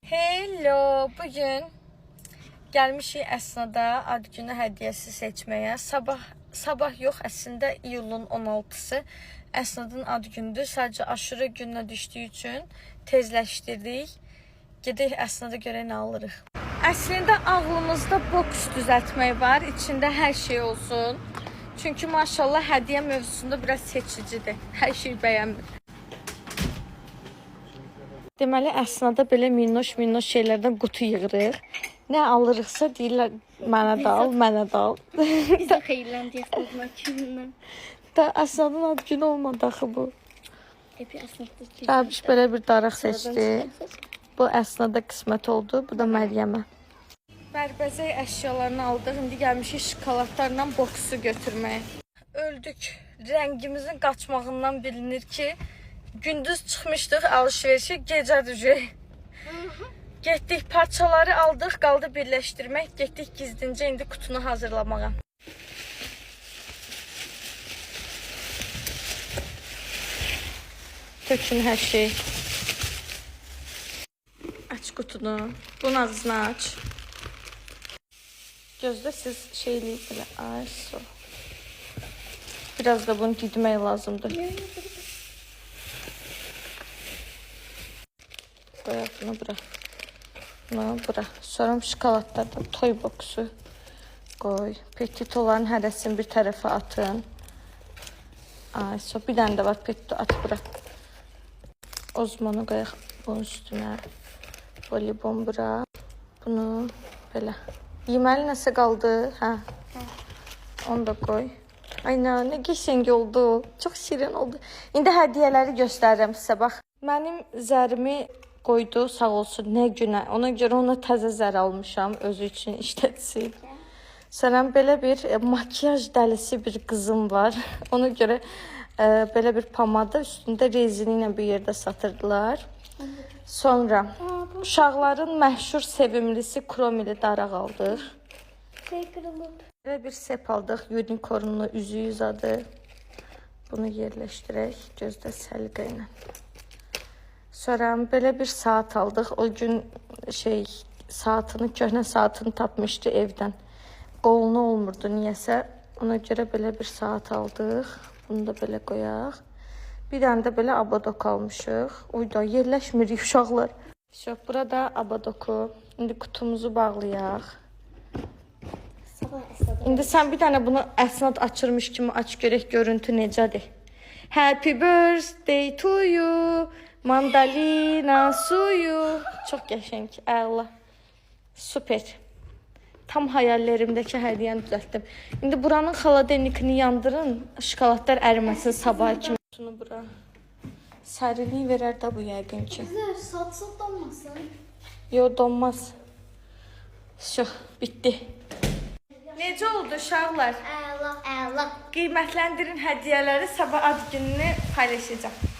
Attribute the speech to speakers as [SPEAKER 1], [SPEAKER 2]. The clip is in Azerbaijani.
[SPEAKER 1] Hello, bugün gəlmişik Əsnada ad günü hədiyyəsi seçməyə. Sabah yox, əslində iyulun 16-sı Əsnadın ad günüdür. Sadəcə aşırı gününə düşdüyü üçün tezləşdirdik. Gedək Əsnada görə nə alırıq. Əslində ağlımızda boks düzəltmək var, içində hər şey olsun. Çünki maşallah hədiyyə mövzusunda biraz seçicidir. Hər şey bəyənmir. Deməli, Əsnada belə minnoş şeylərdən qutu yığırıq. Nə alırıqsa deyirlər, mənə də al, mənə də al.
[SPEAKER 2] Biz də xeyirləndik Əsnadın günündən.
[SPEAKER 1] Da Əsnadın ad günü olmadı axı bu. Rabiş belə bir daraq seçdi. Bu Əsnada qismət oldu, bu da Məryəmə. Bərbəzək əşyalarını aldıq. İndi gəlmişik şokoladlarla boksu götürməyə. Öldük. Rəngimizin qaçmağından bilinir ki, gündüz çıxmışdıq alışverişə, gecə düşük. Getdik, parçaları aldıq, qaldı birləşdirmək. Getdik gizlincə indi qutunu hazırlamağa. Tökün hər şey. Aç qutunu. Bunun ağzını aç. Gözdə siz şeyləyib belə. Ay, su. Biraz da bunu didmək lazımdır. Qoyaq bunu bura. Bunu bura. Sonra şokoladlarda toy boksu qoy. Petitoların hərəsini bir tərəfə atın. Ay, so bir dənə də var petito, at bura. Ozmanı qoyaq bunun üstünə. Volibon bura. Bunu belə. Yeməli nəsə qaldı? Hə. Onu da qoy. Ay, nə qəşəng oldu. Çox şirin oldu. İndi hədiyyələri göstərirəm sizə, bax. Mənim zərimi qoydu, sağ olsun, nə günə. Ona görə ona təzə zər almışam, özü üçün işlətsin. Sənəm belə bir makyaj dəlisi bir qızım var. Ona görə belə bir pomada üstündə rezini ilə bir yerdə satırdılar. Sonra uşaqların məşhur sevimlisi kromili daraq aldıq. Belə bir sep aldıq, unicornlu üzüyüz adı. Bunu yerləşdirək, gözdə səliqə ilə. Sonra belə bir saat aldıq. O gün saatını, köhnə saatını tapmışdı evdən. Qolunu olmurdu niyəsə. Ona görə belə bir saat aldıq. Bunu da belə qoyaq. Bir dənə də belə abadok almışıq. Uyda yerləşmirik uşaqlar. Burada abadoku. İndi qutumuzu bağlayaq. İndi sən bir dənə bunu Əsnad açırmış kimi aç görək görüntü necədir. Happy birthday to you. Mandalina suyu. Çox qəşəng, əla. Super. Tam hayallerimdəki hədiyyəni düzəltdim. İndi buranın xaladenikini yandırın. Şokoladlar əriməsin sabah kimi. Şunu bura. Sərinlik verər də bu yəqin ki.
[SPEAKER 2] Satsız donmasın.
[SPEAKER 1] Yo, donmaz. Şuh, bitdi. Necə oldu uşaqlar?
[SPEAKER 2] Əla.
[SPEAKER 1] Qiymətləndirin hədiyyələri, sabah ad gününü paylaşacağım.